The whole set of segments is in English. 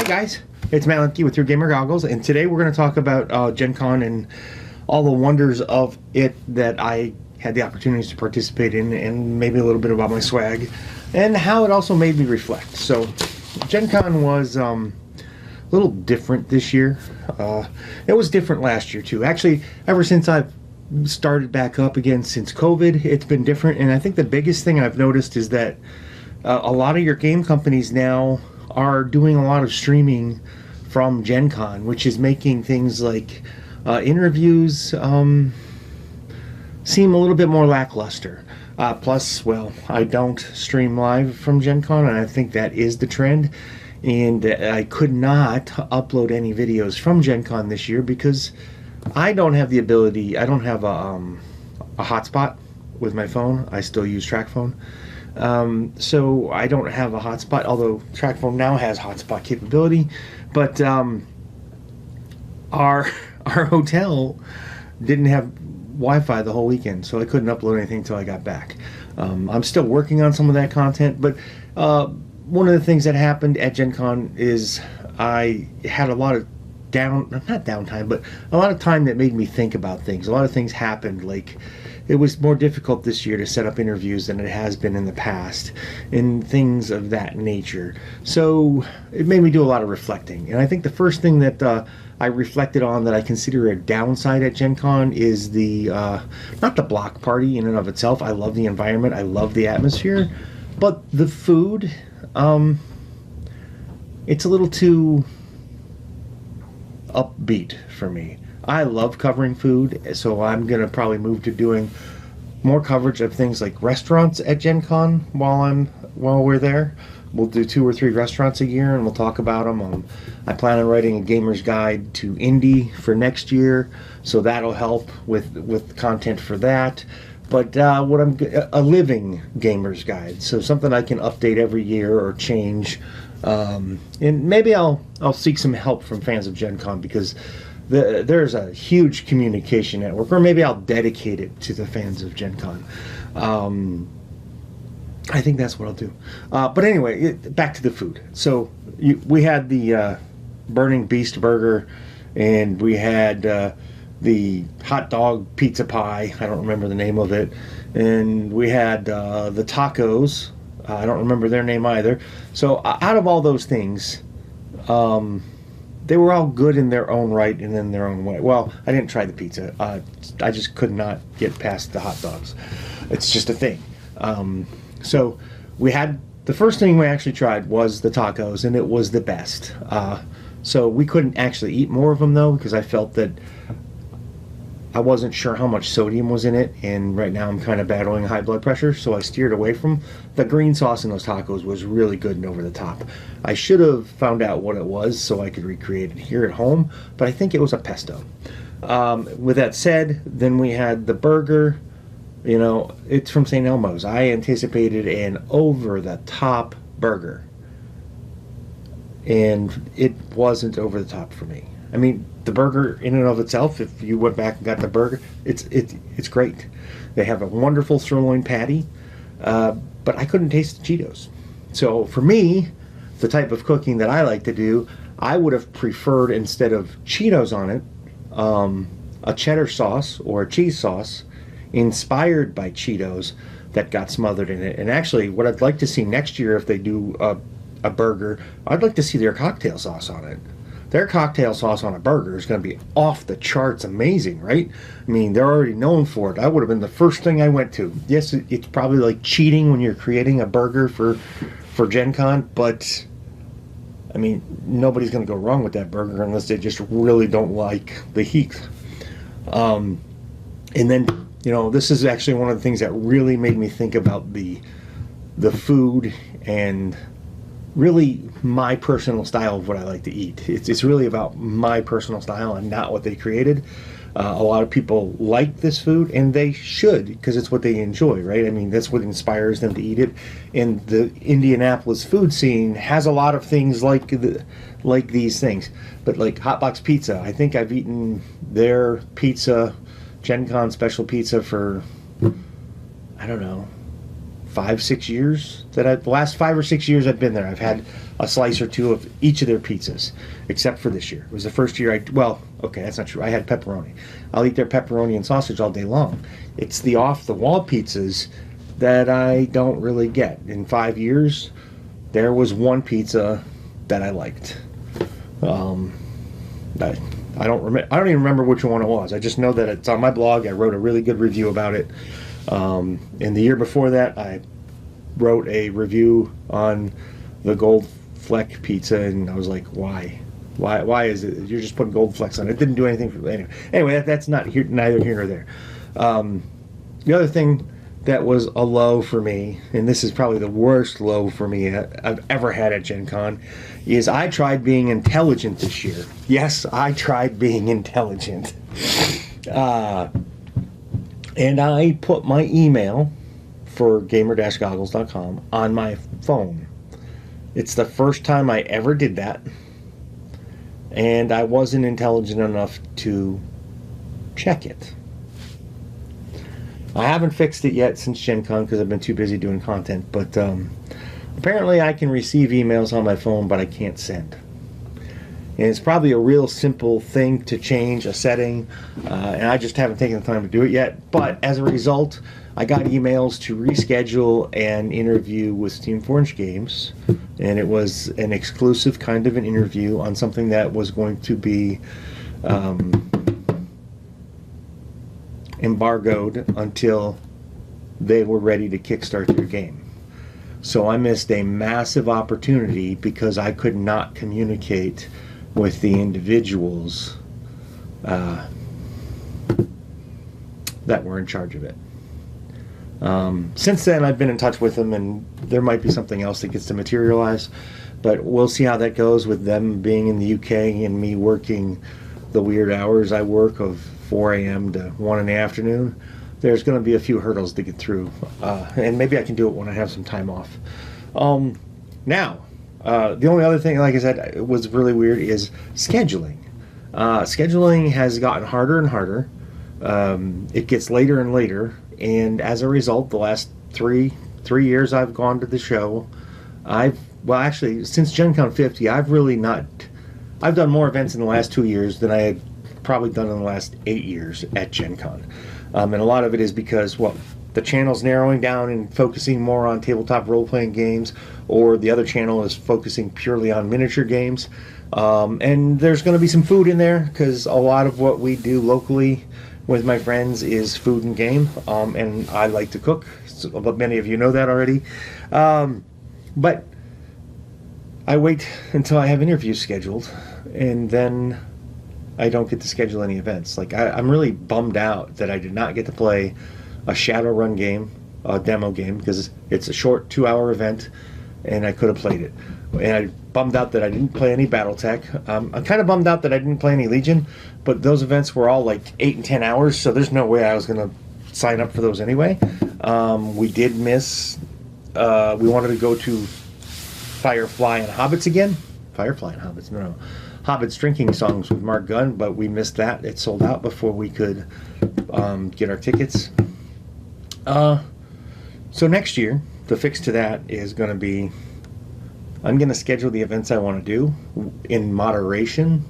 guys, it's Matt Lemke with your Gamer Goggles, and today we're going to talk about Gen Con and all the wonders of it that I had the opportunities to participate in, and maybe a little bit about my swag, and how it also made me reflect. So, Gen Con was a little different this year. It was different last year too. Actually, ever since I've started back up again since COVID, it's been different, and I think the biggest thing I've noticed is that a lot of your game companies now are doing a lot of streaming from Gen Con, which is making things like interviews seem a little bit more lackluster. Plus, well, I don't stream live from Gen Con, and I think that is the trend. And I could not upload any videos from Gen Con this year because I don't have the ability. I don't have a hotspot with my phone. I still use TrackPhone. So I don't have a hotspot, although TrackPhone now has hotspot capability. But our hotel didn't have Wi-Fi the whole weekend, so I couldn't upload anything until I got back. I'm still working on some of that content, but one of the things that happened at Gen Con is I had a lot of not downtime, but a lot of time that made me think about things. A lot of things happened, like it was more difficult this year to set up interviews than it has been in the past, and things of that nature. So it made me do a lot of reflecting. And I think the first thing that I reflected on that I consider a downside at Gen Con is the, not the block party in and of itself. I love the environment, I love the atmosphere, but the food, it's a little too upbeat for me. I love covering food, so I'm going to probably move to doing more coverage of things like restaurants at Gen Con while we're there. We'll do 2 or 3 restaurants a year, and we'll talk about them. I plan on writing a gamer's guide to indie for next year, so that'll help with content for that. But a living gamer's guide, so something I can update every year or change. And maybe I'll seek some help from fans of Gen Con, because there's a huge communication network, or maybe I'll dedicate it to the fans of Gen Con. I think that's what I'll do. But anyway, back to the food. So we had the Burning Beast burger, and we had the hot dog pizza pie. I don't remember the name of it. And we had the tacos. I don't remember their name either. So out of all those things, they were all good in their own right and in their own way. Well, I didn't try the pizza. I just could not get past the hot dogs. It's just a thing. So we had, the first thing we actually tried was the tacos, and it was the best. So we couldn't actually eat more of them, though, because I felt that I wasn't sure how much sodium was in it, and right now I'm kind of battling high blood pressure, so I steered away from. The green sauce in those tacos was really good and over the top. I should have found out what it was so I could recreate it here at home, but I think it was a pesto. With that said, then we had the burger. You know, it's from St. Elmo's. I anticipated an over-the-top burger, and it wasn't over the top for me. I mean, the burger in and of itself, if you went back and got the burger, it's great. They have a wonderful sirloin patty, but I couldn't taste the Cheetos. So for me, the type of cooking that I like to do, I would have preferred, instead of Cheetos on it, a cheddar sauce or a cheese sauce inspired by Cheetos that got smothered in it. And actually, what I'd like to see next year, if they do a burger, I'd like to see their cocktail sauce on it. Their cocktail sauce on a burger is going to be off the charts amazing, right? I mean, they're already known for it. That would have been the first thing I went to. Yes, it's probably like cheating when you're creating a burger for Gen Con, but I mean, nobody's going to go wrong with that burger unless they just really don't like the heat. And then, you know, this is actually one of the things that really made me think about the food and really my personal style of what I like to eat. It's really about my personal style and not what they created. A lot of people like this food, and they should, because it's what they enjoy, right? I mean, that's what inspires them to eat it. And the Indianapolis food scene has a lot of things like these things. But like Hotbox Pizza, I think I've eaten their pizza, Gen Con special pizza, for, I don't know, 5-6 years the last 5 or 6 years I've been there, I've had a slice or two of each of their pizzas, except for this year. It was the first year well, okay, that's not true. I had pepperoni. I'll eat their pepperoni and sausage all day long. It's the off-the-wall pizzas that I don't really get. In 5 years, there was one pizza that I liked. I don't even remember which one it was. I just know that it's on my blog. I wrote a really good review about it. And the year before that, I wrote a review on the Gold Fleck pizza, and I was like, why? Why is it? You're just putting gold flecks on it. It didn't do anything for me. Anyway, that's neither here nor there. The other thing that was a low for me, and this is probably the worst low for me I've ever had at Gen Con, is I tried being intelligent this year. Yes, I tried being intelligent. And I put my email for gamer-goggles.com on my phone. It's the first time I ever did that, and I wasn't intelligent enough to check it. I haven't fixed it yet since Gen Con because I've been too busy doing content, but apparently I can receive emails on my phone, but I can't send. And it's probably a real simple thing to change, a setting, and I just haven't taken the time to do it yet. But as a result, I got emails to reschedule an interview with Steam Forge Games, and it was an exclusive kind of an interview on something that was going to be embargoed until they were ready to kickstart their game. So I missed a massive opportunity because I could not communicate with the individuals that were in charge of it. Since then, I've been in touch with them, and there might be something else that gets to materialize, but we'll see how that goes with them being in the UK and me working the weird hours I work of 4 a.m. to 1 in the afternoon. There's going to be a few hurdles to get through, and maybe I can do it when I have some time off. Now, the only other thing, like I said, was really weird is scheduling. Scheduling has gotten harder and harder. It gets later and later, and as a result, the last three years I've gone to the show, actually, since Gen Con 50, I've done more events in the last 2 years than I had probably done in the last 8 years at Gen Con. And a lot of it is because, the channel's narrowing down and focusing more on tabletop role-playing games, or the other channel is focusing purely on miniature games. And there's going to be some food in there, because a lot of what we do locally with my friends is food and game, and I like to cook, but many of you know that already. But I wait until I have interviews scheduled, and then I don't get to schedule any events. Like, I'm really bummed out that I did not get to play a Shadowrun game, a demo game, because it's a short 2-hour event, and I could have played it. And I'm bummed out that I didn't play any Battletech. I'm kind of bummed out that I didn't play any Legion, but those events were all like 8 and 10 hours, so there's no way I was going to sign up for those anyway. We did miss... we wanted to go to Firefly and Hobbits again. Firefly and Hobbits, no. Hobbits Drinking Songs with Mark Gunn, but we missed that. It sold out before we could get our tickets. So next year, the fix to that is going to be, I'm going to schedule the events I want to do in moderation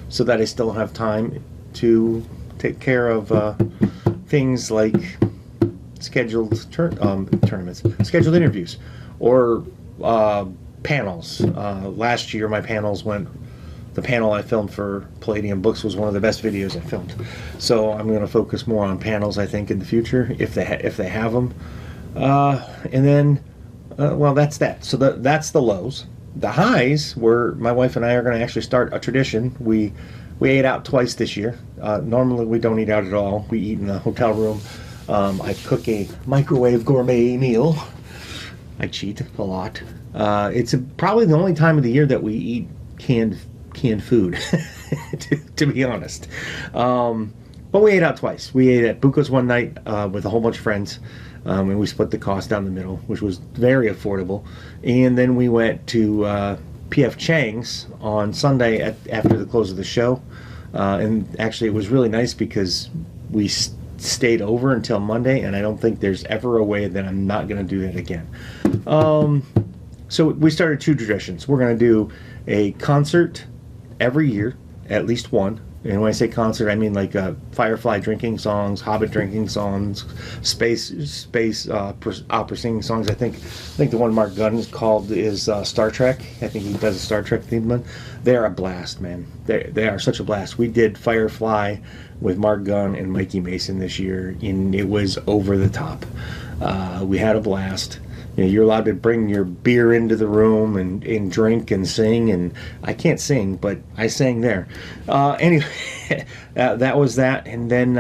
so that I still have time to take care of things like scheduled tournaments, scheduled interviews, or panels. Last year, my panels went... The panel I filmed for Palladium Books was one of the best videos I filmed. So I'm going to focus more on panels, I think, in the future, if they have them. And then, that's that. So that's the lows. The highs were my wife and I are going to actually start a tradition. We ate out twice this year. Normally we don't eat out at all. We eat in the hotel room. I cook a microwave gourmet meal. I cheat a lot. It's probably the only time of the year that we eat canned food, to be honest. But we ate out twice. We ate at Buco's one night with a whole bunch of friends, and we split the cost down the middle, which was very affordable. And then we went to P.F. Chang's on Sunday after the close of the show. And actually, it was really nice because we stayed over until Monday, and I don't think there's ever a way that I'm not going to do that again. So we started 2 traditions. We're going to do a concert every year, at least one. And when I say concert, I mean like Firefly drinking songs, Hobbit drinking songs, space opera singing songs. I think the one Mark Gunn is called is Star Trek. I think he does a Star Trek themed one. They are a blast, man. They are such a blast. We did Firefly with Mark Gunn and Mikey Mason this year, and it was over the top. We had a blast. You know, you're allowed to bring your beer into the room and drink and sing, and I can't sing, but I sang there. Anyway, that was that, and then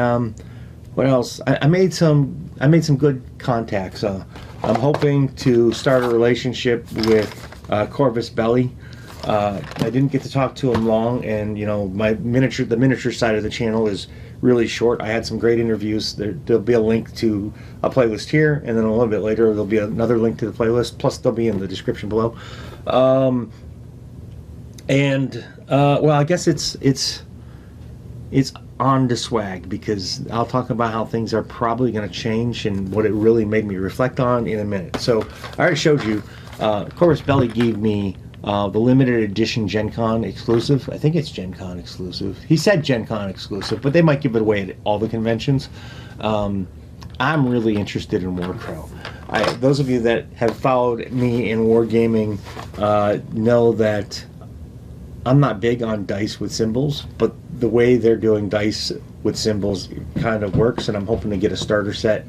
what else? I made some good contacts. I'm hoping to start a relationship with Corvus Belly. I didn't get to talk to him long, and you know, the miniature side of the channel is really short. I had some great interviews. There'll be a link to a playlist here, and then a little bit later there'll be another link to the playlist, plus they'll be in the description below. Well, I guess it's on to swag, because I'll talk about how things are probably going to change and what it really made me reflect on in a minute. So I already showed you, Corvus Belly gave me the limited edition Gen Con exclusive. I think it's Gen Con exclusive. He said Gen Con exclusive, but they might give it away at all the conventions. I'm really interested in Warcrow. Those of you that have followed me in wargaming know that I'm not big on dice with symbols, but the way they're doing dice with symbols kind of works, and I'm hoping to get a starter set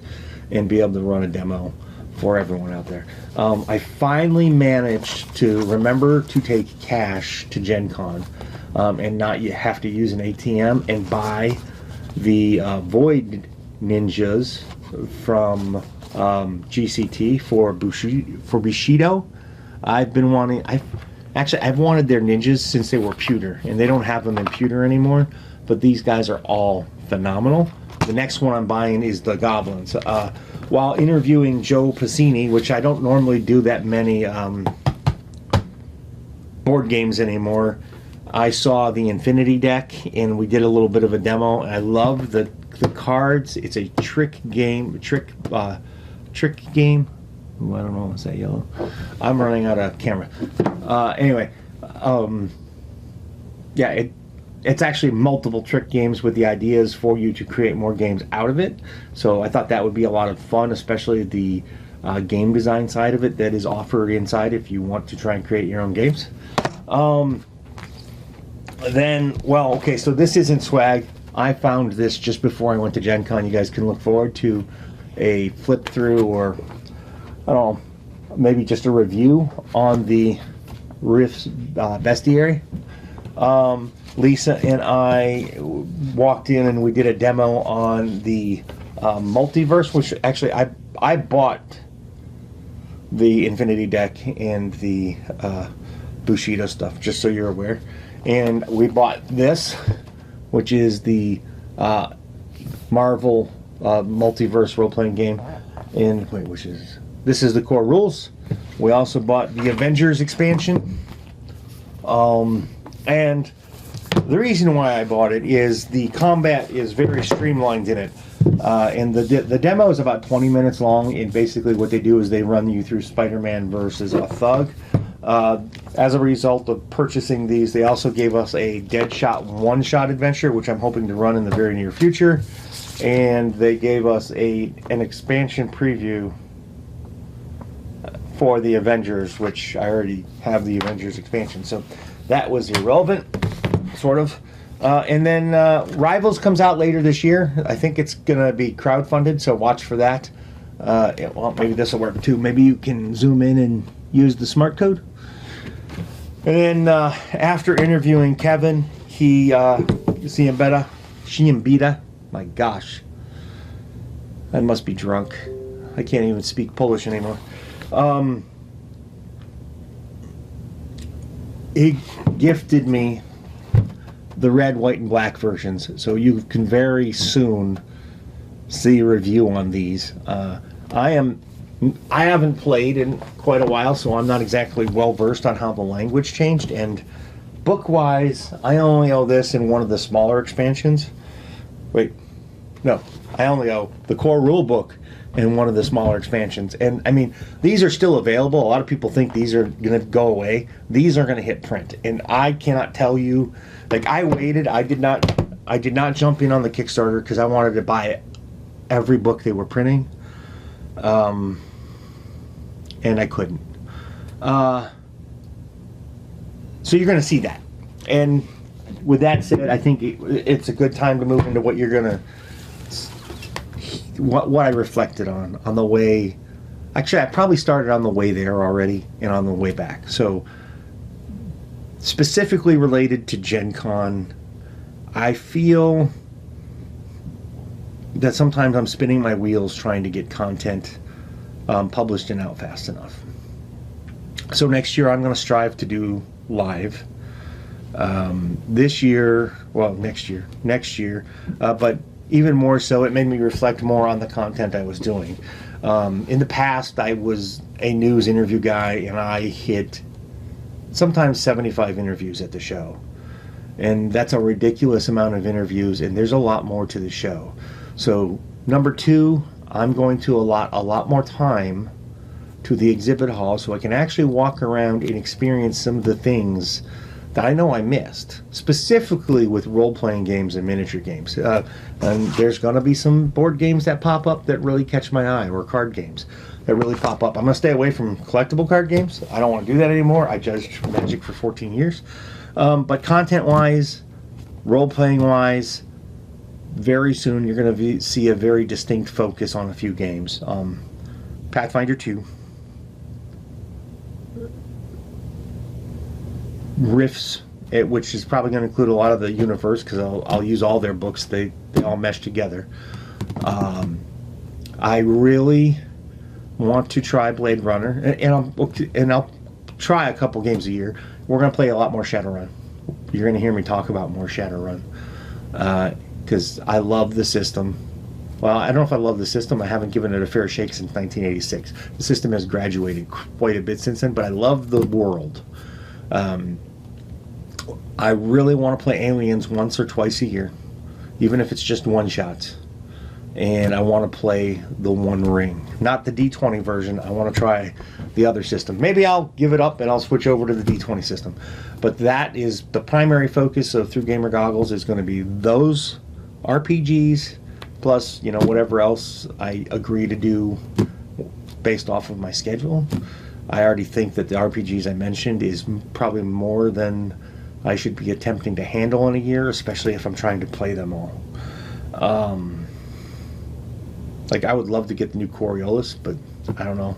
and be able to run a demo for everyone out there. I finally managed to remember to take cash to Gen Con and not have to use an ATM and buy the Void Ninjas from GCT for Bushido. I've wanted their ninjas since they were pewter, and they don't have them in pewter anymore, but these guys are all phenomenal. The next one I'm buying is the Goblins. While interviewing Joe Pacini, which I don't normally do that many board games anymore, I saw the Infinity deck, and we did a little bit of a demo. I love the cards. It's a trick game. Ooh, I don't know. Is that yellow? I'm running out of camera. Anyway, yeah, it's actually multiple trick games with the ideas for you to create more games out of it. So I thought that would be a lot of fun, especially the game design side of it that is offered inside if you want to try and create your own games. Then, well, okay, so this isn't swag. I found this just before I went to Gen Con. You guys can look forward to a flip through, or I don't know, maybe just a review on the Rift's bestiary. Lisa and I walked in and we did a demo on the multiverse, which actually I bought the Infinity deck and the Bushido stuff, just so you're aware. And we bought this, which is the Marvel multiverse role-playing game. And wait, this is the core rules. We also bought the Avengers expansion. And the reason why I bought it is the combat is very streamlined in it. And the demo is about 20 minutes long, and basically what they do is they run you through Spider-Man versus a thug. As a result of purchasing these, they also gave us a Deadshot one-shot adventure, which I'm hoping to run in the very near future. And they gave us an expansion preview for the Avengers, which I already have the Avengers expansion, so that was irrelevant, sort of. And then Rivals comes out later this year. I think it's gonna be crowdfunded, so watch for that. Well, maybe this will work too. Maybe you can zoom in and use the smart code. And then after interviewing Kevin, Shiembita, my gosh, I must be drunk. I can't even speak Polish anymore. He gifted me the red, white, and black versions, so you can very soon see a review on these. I haven't played in quite a while, so I'm not exactly well versed on how the language changed, and book wise I only owe this in one of the smaller expansions. Wait, No, I only owe the core rule book and one of the smaller expansions. And I mean, these are still available. A lot of people think these are going to go away. These are going to hit print, and I cannot tell you. Like, I waited. I did not jump in on the Kickstarter because I wanted to buy every book they were printing, and I couldn't. So you're going to see that. And with that said, I think it's a good time to move into what you're going to. What I reflected on the way. Actually, I probably started on the way there already and on the way back. So, specifically related to Gen Con, I feel that sometimes I'm spinning my wheels trying to get content published and out fast enough. So next year I'm going to strive to do live. This year, well, next year, but even more so, it made me reflect more on the content I was doing. In the past, I was a news interview guy, and I hit sometimes 75 interviews at the show. And that's a ridiculous amount of interviews, and there's a lot more to the show. So, number 2, I'm going to allot a lot more time to the exhibit hall so I can actually walk around and experience some of the things that I know I missed, specifically with role-playing games and miniature games. And there's going to be some board games that pop up that really catch my eye, or card games that really pop up. I'm going to stay away from collectible card games. I don't want to do that anymore. I judged Magic for 14 years. But content-wise, role-playing-wise, very soon you're going to see a very distinct focus on a few games. Pathfinder 2. Rifts, which is probably going to include a lot of the universe, because I'll use all their books. They all mesh together. I really want to try Blade Runner, and I'll try a couple games a year. We're going to play a lot more Shadowrun. You're going to hear me talk about more Shadowrun, because I love the system. Well, I don't know if I love the system. I haven't given it a fair shake since 1986. The system has graduated quite a bit since then, but I love the world. I really want to play Aliens once or twice a year, even if it's just one shot. And I want to play the One Ring, not the D20 version. I want to try the other system. Maybe I'll give it up and I'll switch over to the D20 system. But that is the primary focus of Through Gamer Goggles, is going to be those RPGs, plus, you know, whatever else I agree to do based off of my schedule. I already think that the RPGs I mentioned is probably more than I should be attempting to handle in a year, especially if I'm trying to play them all. Like, I would love to get the new Coriolis, but I don't know.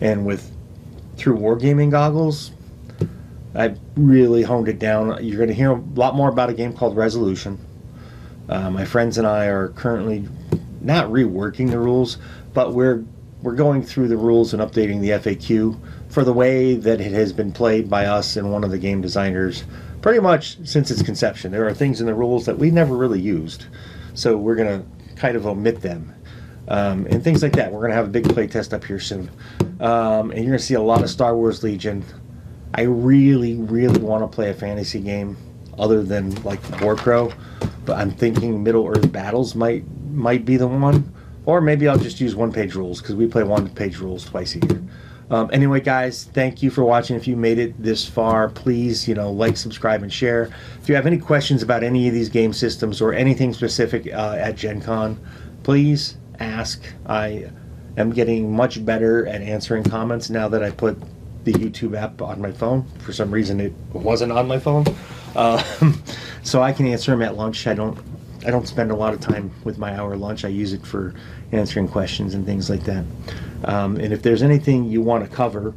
And through Wargaming Goggles, I really honed it down. You're going to hear a lot more about a game called Resolution. My friends and I are currently not reworking the rules, but we're going through the rules and updating the FAQ for the way that it has been played by us and one of the game designers pretty much since its conception. There are things in the rules that we never really used, so we're going to kind of omit them. And things like that. We're going to have a big play test up here soon. And you're going to see a lot of Star Wars Legion. I really, really want to play a fantasy game other than like Warcrow, but I'm thinking Middle-earth Battles might be the one. Or maybe I'll just use one-page rules, because we play one-page rules twice a year. Anyway, guys, thank you for watching. If you made it this far, please, like, subscribe, and share. If you have any questions about any of these game systems or anything specific at Gen Con, please ask. I am getting much better at answering comments now that I put the YouTube app on my phone. For some reason, it wasn't on my phone. So I can answer them at lunch. I don't spend a lot of time with my hour lunch. I use it for answering questions and things like that. And if there's anything you want to cover,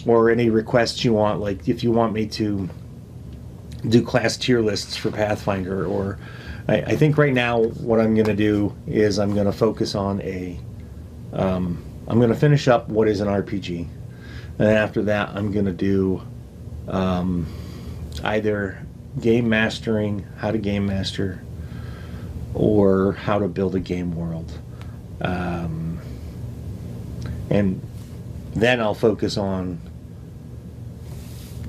or any requests you want, like if you want me to do class tier lists for Pathfinder, or I think right now what I'm going to do is I'm going to focus on I'm going to finish up what is an RPG. And after that, I'm going to do either game mastering, how to game master, or how to build a game world. And then I'll focus on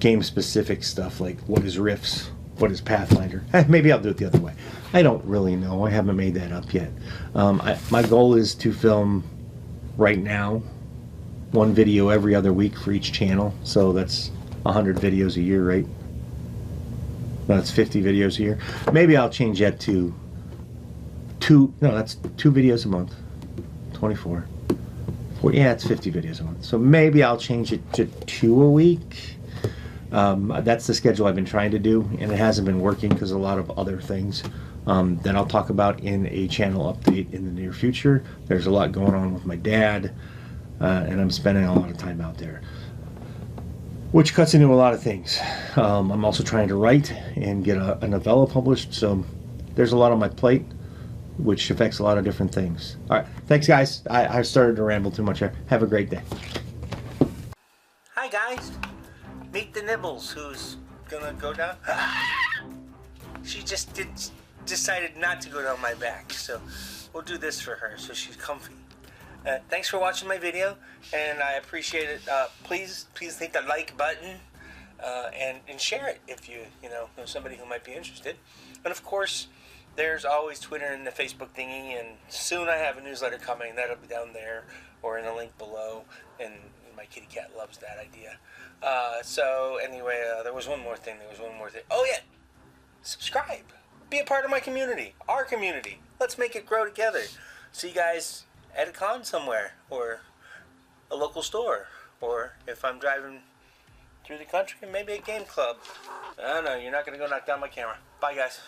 game-specific stuff, like what is Rifts, what is Pathfinder? Maybe I'll do it the other way. I don't really know. I haven't made that up yet. My goal is to film right now 1 video every other week for each channel. So that's 100 videos a year, right? That's 50 videos a year. Maybe I'll change that to that's 2 videos a month. 24. 40, yeah, it's 50 videos a month. So maybe I'll change it to 2 a week. That's the schedule I've been trying to do, and it hasn't been working because a lot of other things that I'll talk about in a channel update in the near future. There's a lot going on with my dad, and I'm spending a lot of time out there, which cuts into a lot of things. I'm also trying to write and get a novella published, so there's a lot on my plate, which affects a lot of different things. All right, thanks guys. I started to ramble too much here. Have a great day. Hi guys. Meet the Nibbles, who's gonna go down. She just decided not to go down my back, so we'll do this for her so she's comfy. Thanks for watching my video, and I appreciate it. Please hit the like button and share it if you know somebody who might be interested. And of course, there's always Twitter and the Facebook thingy, and soon I have a newsletter coming. That'll be down there or in the link below, and my kitty cat loves that idea. So anyway, there was one more thing. Oh yeah, subscribe. Be a part of my community, our community. Let's make it grow together. See you guys at a con somewhere, or a local store, or if I'm driving through the country, maybe a game club. I don't know. You're not gonna go knock down my camera. Bye guys.